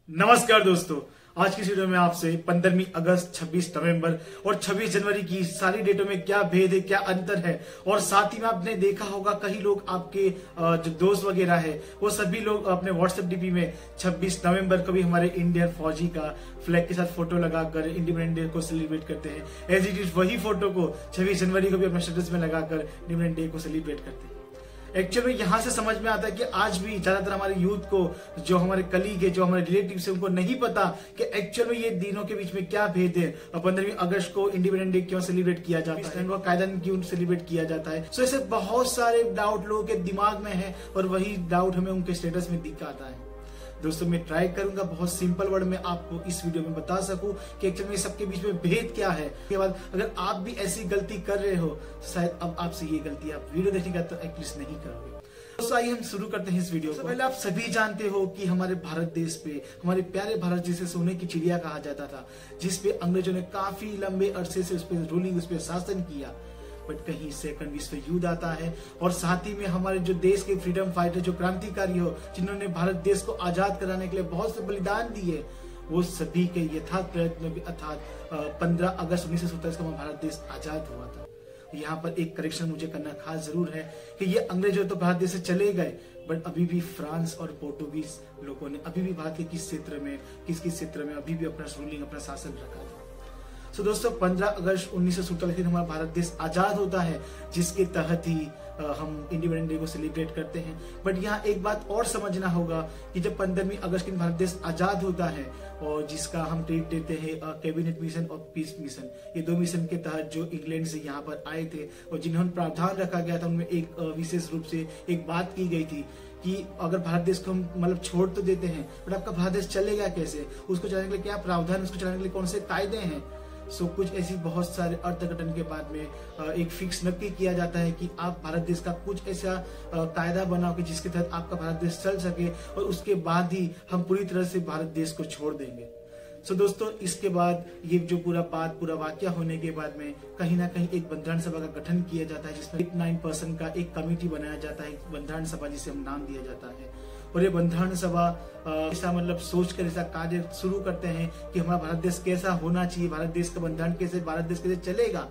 नमस्कार दोस्तों, आज की इस वीडियो में आपसे 15वीं अगस्त, 26 नवंबर और 26 जनवरी की सारी डेटों में क्या भेद है, क्या अंतर है। और साथ ही में आपने देखा होगा कई लोग आपके जो दोस्त वगैरह है वो सभी लोग अपने व्हाट्सएप डीपी में 26 नवंबर को भी हमारे इंडियन फौजी का फ्लैग के साथ फोटो लगाकर इंडिपेंडेंस डे को सेलिब्रेट करते हैं। एज इट इज वही फोटो को 26 जनवरी को भी अपने स्टेटस में लगाकर इंडिपेंडेंस डे को सेलिब्रेट करते हैं। एक्चुअली यहाँ से समझ में आता है कि आज भी ज्यादातर हमारे यूथ को, जो हमारे कलीग है, जो हमारे रिलेटिव है, उनको नहीं पता कि एक्चुअल में ये दिनों के बीच में क्या भेद है और 15वीं अगस्त को इंडिपेंडेंस डे क्यों सेलिब्रेट किया जाता है, कायदा क्यों सेलिब्रेट किया जाता है। सो ऐसे बहुत सारे डाउट लोगों के दिमाग में है और वही डाउट हमें उनके स्टेटस में दिख आता है। दोस्तों, मैं ट्राई करूंगा बहुत सिंपल वर्ड में आपको इस वीडियो में बता सकूं कि एक्चुअली में सबके बीच में भेद क्या है। के बाद अगर आप भी ऐसी गलती कर रहे हो तो शायद अब आपसे ये गलती आप वीडियो देखने का तो एटलीस्ट नहीं करोगे। तो आइए हम शुरू करते हैं इस वीडियो को। पहले आप सभी जानते हो कि हमारे भारत देश पे, हमारे प्यारे भारत जिसे सोने की चिड़िया कहा जाता था, जिसपे अंग्रेजों ने काफी लंबे अरसे से उस पर रूलिंग, उस पर शासन किया। बट कहीं सेकंड विश्व युद्ध आता है और साथ ही में हमारे जो देश के फ्रीडम फाइटर, जो क्रांतिकारी हो, जिन्होंने भारत देश को आजाद कराने के लिए बहुत से बलिदान दिए, वो सभी के यथार्थ प्रयत्न भी अर्थात 15 अगस्त 1947 को भारत देश आजाद हुआ था। यहाँ पर एक करेक्शन मुझे करना खास जरूर है कि ये अंग्रेजों तो भारत देश से चले गए, बट अभी भी फ्रांस और पोर्टुगीज लोगों ने अभी भी भारत के किस क्षेत्र में अभी भी अपना रूलिंग, अपना शासन रखा था। तो दोस्तों, 15 अगस्त 1947 में हमारा भारत देश आजाद होता है, जिसके तहत ही हम इंडिपेंडेंस डे को सेलिब्रेट करते हैं। बट यहाँ एक बात और समझना होगा कि जब 15वीं अगस्त के दिन भारत देश आजाद होता है और जिसका हम ट्रीट देते हैं कैबिनेट मिशन और पीस मिशन, ये दो मिशन के तहत जो इंग्लैंड से यहाँ पर आए थे और जिन्होंने प्रावधान रखा गया था, उनमें एक विशेष रूप से एक बात की गई थी कि अगर भारत देश को हम मतलब छोड़ तो देते हैं, बट आपका भारत देश चलेगा कैसे, उसको चलाने के लिए क्या प्रावधान, उसको चलाने के लिए कौन से कायदे हैं। सो कुछ ऐसी बहुत सारे अर्थघटन के बाद में एक फिक्स नक्की किया जाता है कि आप भारत देश का कुछ ऐसा कायदा बनाओ कि जिसके तहत आपका भारत देश चल सके और उसके बाद ही हम पूरी तरह से भारत देश को छोड़ देंगे। सो दोस्तों, इसके बाद ये जो पूरा वाक्य होने के बाद में कहीं ना कहीं एक बंधारण सभा का गठन किया जाता है, जिसमें 89% का एक कमेटी बनाया जाता है, बंधारण सभा जिसे हम नाम दिया जाता है। और ये बंधारण सभा ऐसा मतलब सोचकर ऐसा कार्य शुरू करते हैं कि हमारा भारत देश कैसा होना चाहिए, भारत देश का बंधारण कैसे, भारत देश कैसे चलेगा।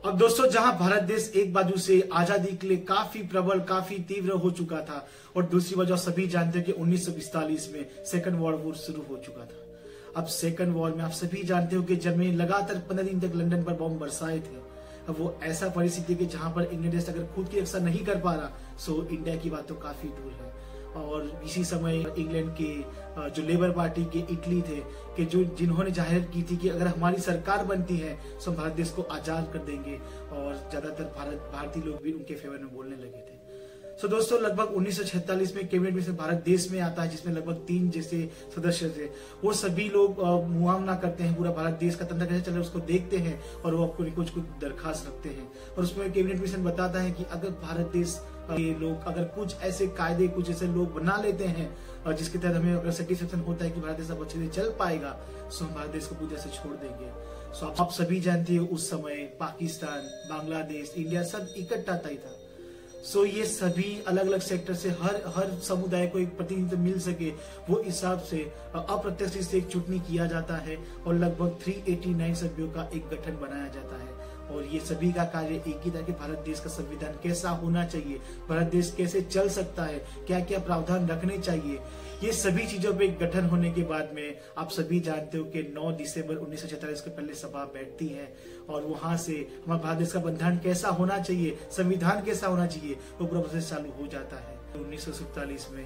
अब दोस्तों, जहां भारत देश एक बाजू से आजादी के लिए काफी प्रबल, काफी तीव्र हो चुका था, और दूसरी वजह सभी जानते हैं कि 1945 में सेकंड वर्ल्ड वॉर शुरू हो चुका था। अब सेकंड वॉर में आप सभी जानते हो कि जर्मनी लगातार 15 दिन तक लंदन पर बम बरसाए थे। अब वो ऐसा परिस्थिति कि जहां पर इंग्लैंड देश अगर खुद की रक्षा नहीं कर पा रहा, सो इंडिया की बात तो काफी दूर है। और इसी समय इंग्लैंड के जो लेबर पार्टी के इटली थे कि जिन्होंने जाहिर की थी कि अगर हमारी सरकार बनती है तो हम भारत देश को आजाद कर देंगे, और ज्यादातर भारतीय लोग भी उनके फेवर में बोलने लगे थे। सो दोस्तों, लगभग 1946 में कैबिनेट मिशन भारत देश में आता है, जिसमें लगभग 3 जैसे सदस्य थे। वो सभी लोग मुआवना करते हैं, पूरा भारत देश का तंत्र कैसे चल रहा है उसको देखते हैं और वो आपको कुछ दरखास्त रखते हैं। और उसमें कैबिनेट मिशन बताता है कि अगर भारत देश ये लोग अगर कुछ ऐसे कायदे, कुछ ऐसे लोग बना लेते हैं जिसके तहत हमें अगर सेटिस्फेक्शन होता है कि भारत देश अब अच्छे से चल पाएगा, तो हम भारत देश को पूरी तरह से छोड़ देंगे। सो आप सभी जानते हो उस समय पाकिस्तान, बांग्लादेश, इंडिया सब इकट्ठा था। सो ये सभी अलग अलग सेक्टर से हर समुदाय को एक प्रतिनिधित्व मिल सके, वो हिसाब से अप्रत्यक्ष से एक चुटनी किया जाता है और लगभग 389 सभ्यों का एक गठन बनाया जाता है। और ये सभी का कार्य एक ही था कि भारत देश का संविधान कैसा होना चाहिए, भारत देश कैसे चल सकता है, क्या क्या प्रावधान रखने चाहिए। ये सभी चीजों पे गठन होने के बाद में आप सभी जानते हो कि 9 दिसंबर 1946 के पहले सभा बैठती है और वहां से हमारे भारत देश का बंधारण कैसा होना चाहिए, संविधान कैसा होना चाहिए, वो पूरा प्रोसेस चालू हो जाता है। 1947 में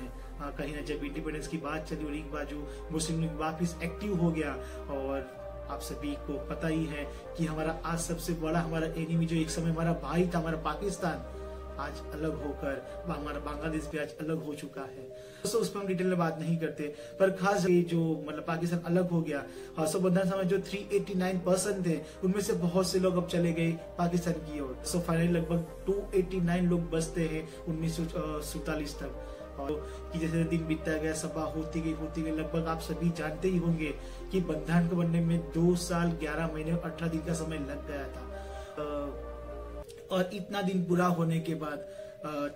कहीं ना जब इंडिपेंडेंस की बात चली और एक बाजू मुस्लिम लीग वापिस एक्टिव हो गया, और आप सभी को पता ही है कि हमारा आज सबसे बड़ा हमारा एनिमी, जो एक समय हमारा भाई था, हमारा पाकिस्तान, आज अलग होकर हमारा बांग्लादेश भी आज अलग हो चुका है। तो उस पर हम डिटेल में बात नहीं करते, पर खास जो मतलब पाकिस्तान अलग हो गया, सो बंधारण सभा जो 389% थे, उनमें से बहुत से लोग अब चले गए पाकिस्तान की ओर। सो फाइनली लगभग 289 लोग बचते हैं 1947 तक। और कि जैसे दिन बीतता गया, सभा होती गई, लगभग आप सभी जानते ही होंगे कि बंधारण को बनने में 2 साल 11 महीने और 18 दिन का समय लग गया था। और इतना दिन पूरा होने के बाद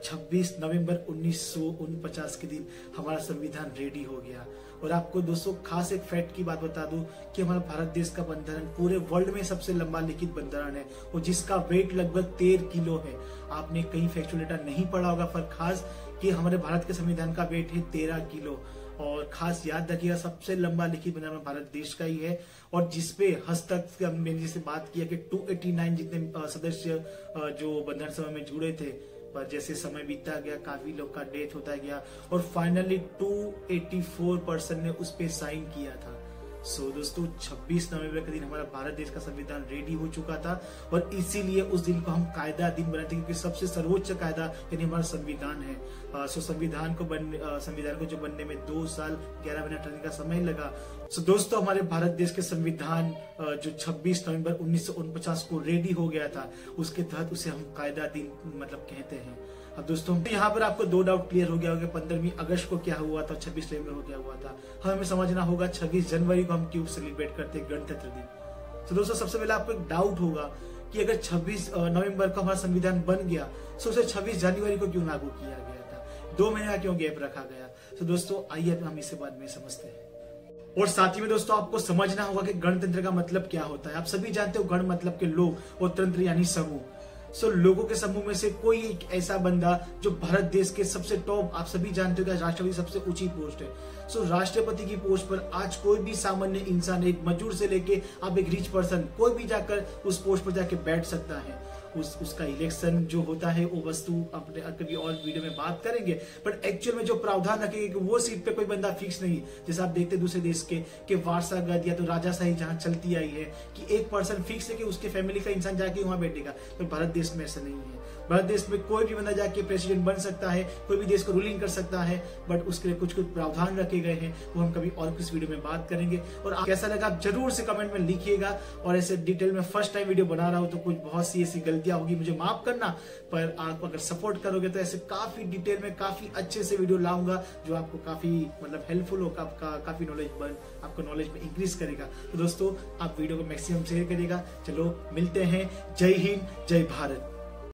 26 नवंबर 1949 के दिन हमारा संविधान रेडी हो गया और आपको दोस्तों खास एक फैक्ट की बात बता दूं कि हमारा भारत देश का बंधारण पूरे वर्ल्ड में सबसे लंबा लिखित बंधारण है और जिसका वेट लगभग 13 किलो है। आपने कहीं फैक्चुअल डेटा नहीं पढ़ा होगा पर खास कि हमारे भारत के संविधान का वेट है 13 किलो। और खास याद रखिएगा सबसे लंबा लिखित बंधारण भारत देश का ही है और जिसपे हस्तक मैंने जैसे बात किया कि 289 जितने सदस्य जो बंधारण सभा में जुड़े थे, पर जैसे समय बीतता गया काफी लोग का डेथ होता गया और फाइनली 284% ने उस पे साइन किया था। सो दोस्तों 26 नवंबर के दिन हमारा भारत देश का संविधान रेडी हो चुका था और इसीलिए उस दिन को हम कायदा दिन बनाते हैं क्योंकि सबसे सर्वोच्च कायदा यानी हमारा संविधान है। सो संविधान को जो बनने में 2 साल 11 महीना ट्रेनिंग का समय लगा। सो दोस्तों हमारे भारत देश के संविधान जो 26 नवंबर 1949 को रेडी हो गया था उसके तहत उसे हम कायदा दिन मतलब कहते हैं। अब दोस्तों यहाँ पर आपको 2 डाउट क्लियर हो गया होगा 15वीं अगस्त को क्या हुआ था, 26 नवंबर को क्या हुआ था। हमें समझना होगा 26 जनवरी को हम क्यों सेलिब्रेट करते हैं गणतंत्र दिन। तो दोस्तों सबसे पहले आपको एक डाउट होगा कि अगर 26 नवंबर को हमारा संविधान बन गया तो उसे 26 जनवरी को क्यों लागू किया गया था, 2 महीना क्यों गैप रखा गया। तो दोस्तों आइए हम इसे बाद में समझते हैं। और साथ ही में दोस्तों आपको समझना होगा कि गणतंत्र का मतलब क्या होता है। आप सभी जानते हो गण मतलब के लोग और तंत्र यानी समूह। सो लोगों के समूह में से कोई एक ऐसा बंदा जो भारत देश के सबसे टॉप, आप सभी जानते हो कि राष्ट्रपति सबसे ऊंची पोस्ट है। सो राष्ट्रपति की पोस्ट पर आज कोई भी सामान्य इंसान, एक मजदूर से लेके आप एक रिच पर्सन, कोई भी जाकर उस पोस्ट पर जाके बैठ सकता है। उसका इलेक्शन जो होता है वो वस्तु अपने कभी और वीडियो में बात करेंगे, बट एक्चुअल में जो प्रावधान रखेंगे कि वो सीट पे कोई बंदा फिक्स नहीं, जैसे आप देखते दूसरे देश के वारसागत या तो राजाशाही जहां चलती आई है कि एक पर्सन फिक्स है कि उसके फैमिली का इंसान जाके वहां बैठेगा, तो भारत देश में ऐसा नहीं है। भारत देश में कोई भी बंदा जाके प्रेसिडेंट बन सकता है, कोई भी देश को रूलिंग कर सकता है, बट उसके लिए कुछ प्रावधान रखे गए हैं, वो हम कभी और किस वीडियो में बात करेंगे। और कैसा लगा आप जरूर से कमेंट में लिखिएगा। और ऐसे डिटेल में फर्स्ट टाइम वीडियो बना रहा हूं तो कुछ बहुत सी ऐसी गलतियां होगी, मुझे माफ करना, पर आप अगर सपोर्ट करोगे तो ऐसे काफी डिटेल में काफी अच्छे से वीडियो लाऊंगा जो आपको काफी मतलब हेल्पफुल होगा, आपका काफी आपको नॉलेज में इंक्रीज करेगा। तो दोस्तों आप वीडियो को मैक्सिमम शेयर करिएगा। चलो मिलते हैं। जय हिंद, जय भारत।